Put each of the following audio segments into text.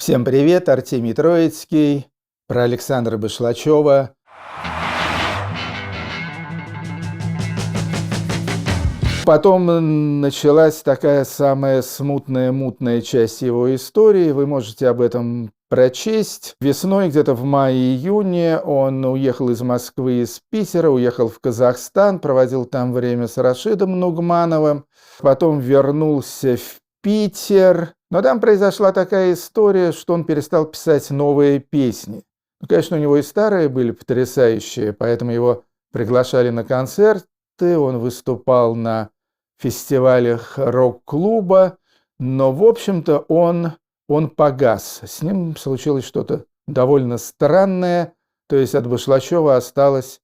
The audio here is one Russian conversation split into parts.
Всем привет, Артемий Троицкий, про Александра Башлачева. Потом началась такая самая смутная, мутная часть его истории. Вы можете об этом прочесть. Весной, где-то в мае-июне, он уехал из Москвы, из Питера, уехал в Казахстан, проводил там время с Рашидом Нугмановым. Потом вернулся в Питер. Но там произошла такая история, что он перестал писать новые песни. Конечно, у него и старые были потрясающие, поэтому его приглашали на концерты, он выступал на фестивалях рок-клуба, но, в общем-то, он погас. С ним случилось что-то довольно странное, то есть от Башлачева осталась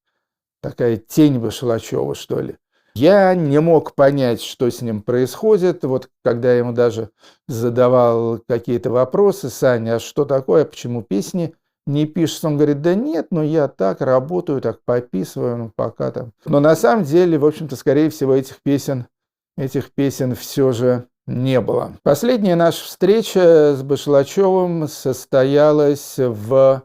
такая тень Башлачева, что ли. Я не мог понять, что с ним происходит. Вот когда я ему даже задавал какие-то вопросы: «Саня, а что такое, почему песни не пишется?» Он говорит: «Да нет, ну я так работаю, так пописываю, ну пока там». Но на самом деле, в общем-то, скорее всего, этих песен все же не было. Последняя наша встреча с Башлачевым состоялась в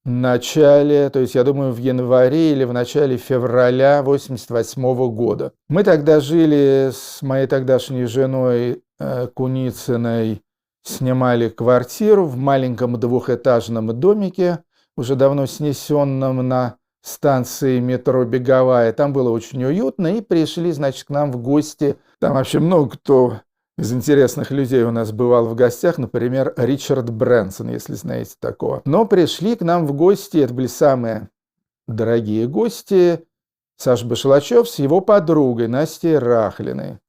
начале, то есть, я думаю, в январе или в начале февраля 1988 года. Мы тогда жили с моей тогдашней женой Куницыной, снимали квартиру в маленьком двухэтажном домике, уже давно снесенном на станции метро Беговая. Там было очень уютно, и пришли, значит, к нам в гости. Там вообще много кто из интересных людей у нас бывал в гостях, например, Ричард Брэнсон, если знаете такого. Но пришли к нам в гости, это были самые дорогие гости, Саша Башлачев с его подругой Настей Рахлиной.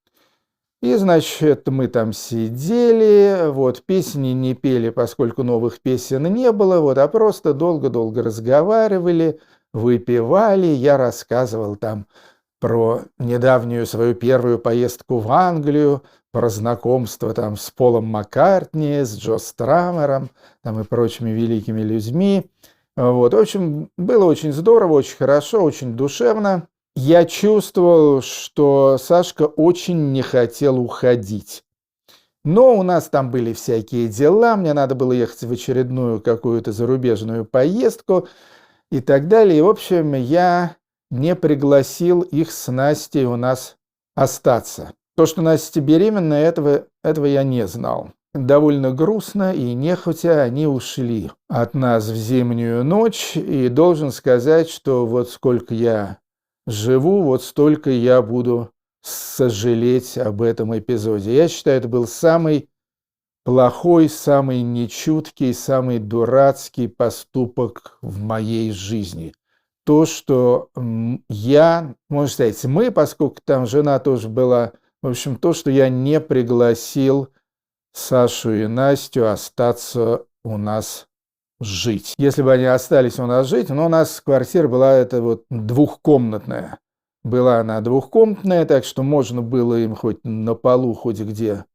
И, значит, мы там сидели, вот, песни не пели, поскольку новых песен не было, вот, а просто долго-долго разговаривали, выпивали, я рассказывал там про недавнюю свою первую поездку в Англию, про знакомство там с Полом Маккартни, с Джо Страмером там, и прочими великими людьми. Вот. В общем, было очень здорово, очень хорошо, очень душевно. Я чувствовал, что Сашка очень не хотел уходить. Но у нас там были всякие дела, мне надо было ехать в очередную какую-то зарубежную поездку и так далее. И, в общем, я не пригласил их с Настей у нас остаться. То, что Настя беременна, этого я не знал. Довольно грустно и нехотя они ушли от нас в зимнюю ночь. И должен сказать, что вот сколько я живу, вот столько я буду сожалеть об этом эпизоде. Я считаю, это был самый плохой, самый нечуткий, самый дурацкий поступок в моей жизни. То, что я, можно сказать, мы, поскольку там жена тоже была, в общем, то, что я не пригласил Сашу и Настю остаться у нас жить. Если бы они остались у нас жить, но у нас квартира была это вот двухкомнатная. Была она двухкомнатная, так что можно было им хоть на полу, хоть где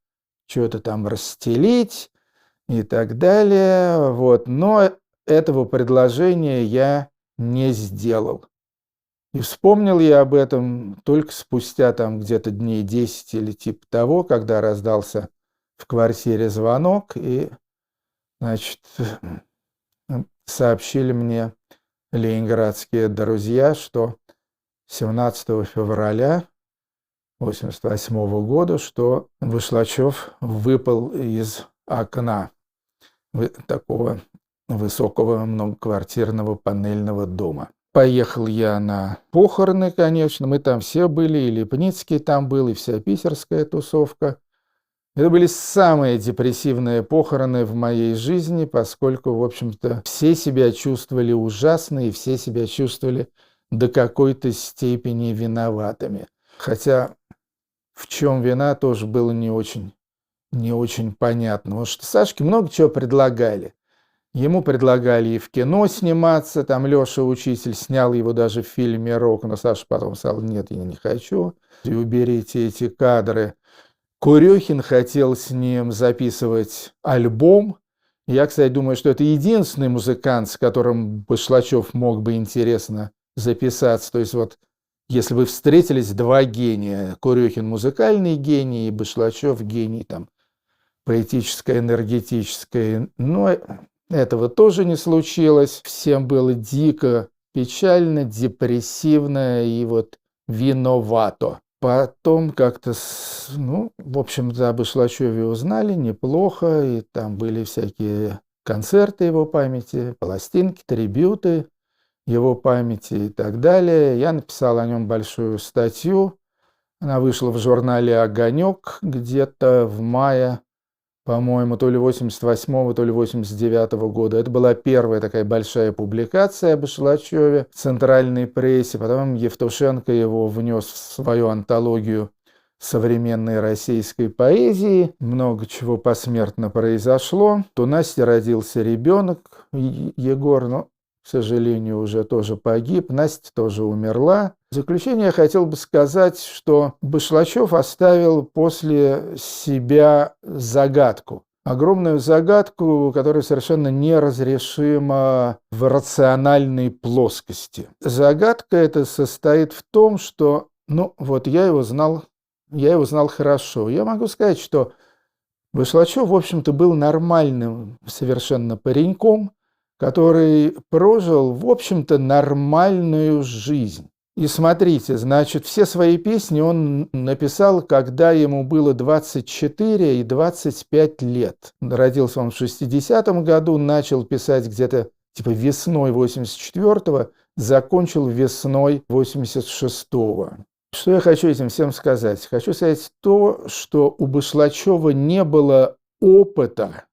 что-то там расстелить и так далее. Вот. Но этого предложения я не сделал. И вспомнил я об этом только спустя там где-то дней 10 или типа того, когда раздался в квартире звонок, и, значит, сообщили мне ленинградские друзья, что 17 февраля 1988 года, что Башлачев выпал из окна такого высокого многоквартирного панельного дома. Поехал я на похороны, конечно, мы там все были, и Липницкий там был, и вся питерская тусовка. Это были самые депрессивные похороны в моей жизни, поскольку, в общем-то, все себя чувствовали ужасно, и все себя чувствовали до какой-то степени виноватыми. Хотя в чем вина, тоже было не очень понятно. Потому что Сашке много чего предлагали. Ему предлагали и в кино сниматься, там Леша Учитель снял его даже в фильме «Рок», но Саша потом сказал: «Нет, я не хочу, и уберите эти кадры». Курехин хотел с ним записывать альбом. Я, кстати, думаю, что это единственный музыкант, с которым Башлачев мог бы интересно записаться. То есть вот если бы встретились два гения, Курехин музыкальный гений и Башлачев гений там поэтической, энергетической. Но этого тоже не случилось. Всем было дико печально, депрессивно и вот виновато. Потом как-то, в общем-то, об Ишлачеве узнали неплохо, и там были всякие концерты его памяти, пластинки, трибюты его памяти и так далее. Я написал о нем большую статью. Она вышла в журнале «Огонек» где-то в мае, по-моему, то ли 88-го, то ли 89-го года. Это была первая такая большая публикация об Ишлачеве в центральной прессе. Потом Евтушенко его внес в свою антологию современной российской поэзии. Много чего посмертно произошло. У Насти родился ребенок, Егор, но, к сожалению, уже тоже погиб. Настя тоже умерла. В заключение я хотел бы сказать, что Башлачев оставил после себя загадку. Огромную загадку, которая совершенно неразрешима в рациональной плоскости. Загадка эта состоит в том, что, я его знал хорошо. Я могу сказать, что Башлачев, в общем-то, был нормальным совершенно пареньком, который прожил, в общем-то, нормальную жизнь. И смотрите, значит, все свои песни он написал, когда ему было 24 и 25 лет. Родился он в 60-м году, начал писать где-то весной 84-го, закончил весной 86-го. Что я хочу этим всем сказать? Хочу сказать то, что у Башлачева не было опыта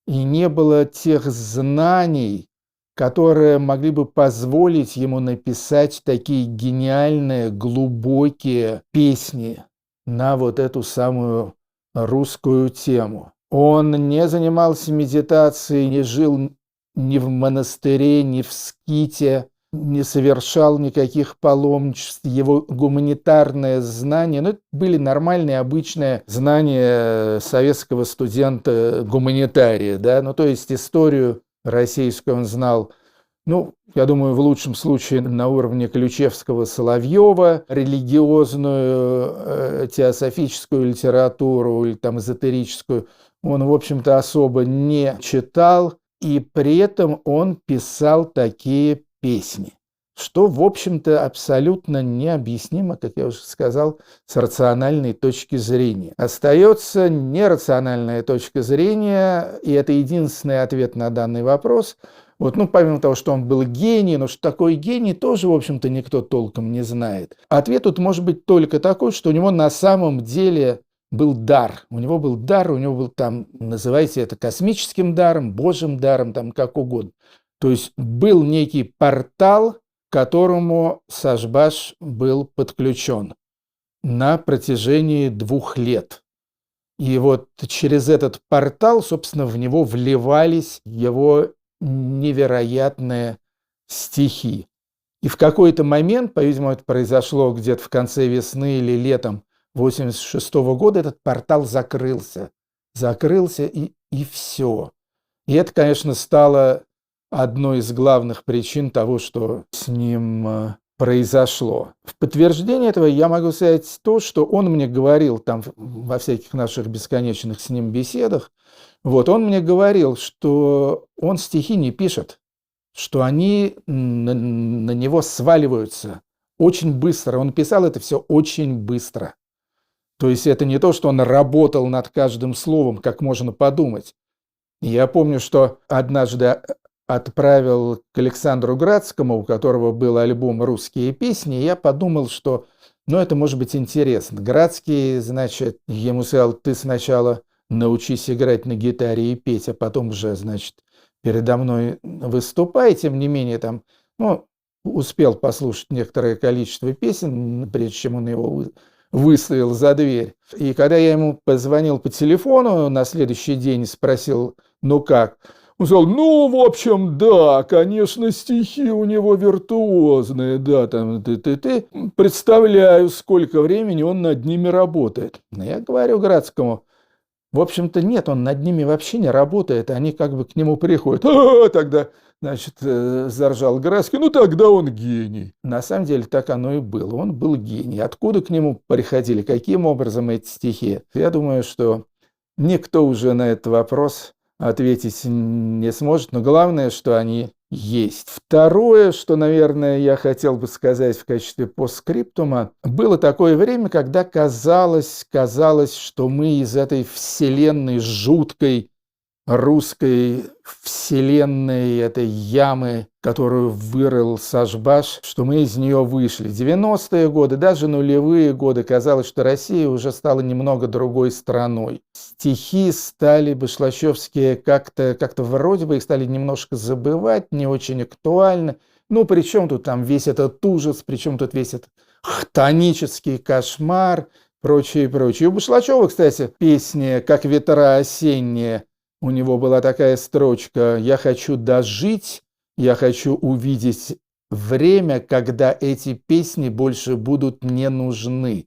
и не было тех знаний, которые могли бы позволить ему написать такие гениальные, глубокие песни на вот эту самую русскую тему. Он не занимался медитацией, не жил ни в монастыре, ни в ските, не совершал никаких паломничеств. Его гуманитарные знания, это были нормальные, обычные знания советского студента-гуманитария, да, то есть историю российскую он знал, я думаю, в лучшем случае на уровне Ключевского, Соловьева, религиозную, теософическую литературу или эзотерическую он, в общем-то, особо не читал, и при этом он писал такие песни, что, в общем-то, абсолютно необъяснимо, как я уже сказал, с рациональной точки зрения. Остается нерациональная точка зрения, и это единственный ответ на данный вопрос. Помимо того, что он был гений, но что такое гений, тоже, в общем-то, никто толком не знает. Ответ тут может быть только такой, что у него на самом деле был дар. У него был называйте это космическим даром, божьим даром, как угодно. То есть был некий портал, к которому Сашбаш был подключен на протяжении 2 лет. И вот через этот портал, собственно, в него вливались его невероятные стихи. И в какой-то момент, по-видимому, это произошло где-то в конце весны или летом 86-го года, этот портал закрылся. Закрылся и все. И это, конечно, стало одной из главных причин того, что с ним произошло. В подтверждение этого я могу сказать то, что он мне говорил во всяких наших бесконечных с ним беседах. Он мне говорил, что он стихи не пишет, что они на него сваливаются очень быстро. Он писал это все очень быстро. То есть это не то, что он работал над каждым словом, как можно подумать. Я помню, что однажды отправил к Александру Градскому, у которого был альбом «Русские песни», и я подумал, что это может быть интересно. Градский, значит, ему сказал: ты сначала научись играть на гитаре и петь, а потом уже, значит, передо мной выступай. Тем не менее, успел послушать некоторое количество песен, прежде чем он его выставил за дверь. И когда я ему позвонил по телефону на следующий день и спросил, как? Он сказал: в общем, да, конечно, стихи у него виртуозные, да, Представляю, сколько времени он над ними работает. Но я говорю Градскому: в общем-то, нет, он над ними вообще не работает, они к нему приходят. Тогда, значит, заржал Градский: тогда он гений. На самом деле так оно и было, он был гений. Откуда к нему приходили, каким образом эти стихи? Я думаю, что Никто уже на этот вопрос ответить не сможет, но главное, что они есть. Второе, что, наверное, я хотел бы сказать в качестве постскриптума, было такое время, когда казалось, что мы из этой вселенной жуткой, русской вселенной, этой ямы, которую вырыл Сашбаш, что мы из нее вышли. 90-е годы, даже нулевые годы, казалось, что Россия уже стала немного другой страной. Стихи стали башлачевские как-то вроде бы их стали немножко забывать, не очень актуально. Ну, при чем тут там весь этот ужас, при чем тут весь этот хтонический кошмар, прочее, прочее. У Башлачева, кстати, песни «Как ветра осенние», у него была такая строчка: «Я хочу дожить, я хочу увидеть время, когда эти песни больше будут не нужны».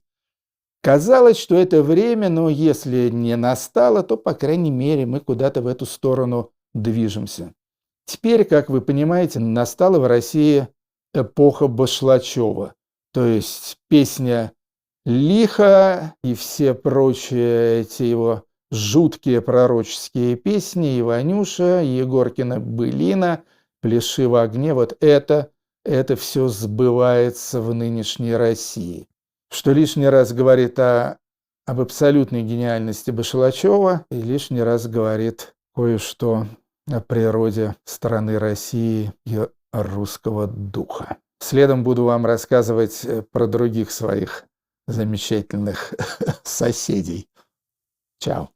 Казалось, что это время, но если не настало, то, по крайней мере, мы куда-то в эту сторону движемся. Теперь, как вы понимаете, настала в России эпоха Башлачева. То есть песня «Лихо» и все прочие эти его жуткие пророческие песни, Иванюша, Егоркина былина, «Пляши в огне», вот это все сбывается в нынешней России. Что лишний раз говорит об абсолютной гениальности Башлачева и лишний раз говорит кое-что о природе страны России и русского духа. Следом буду вам рассказывать про других своих замечательных соседей. Чао.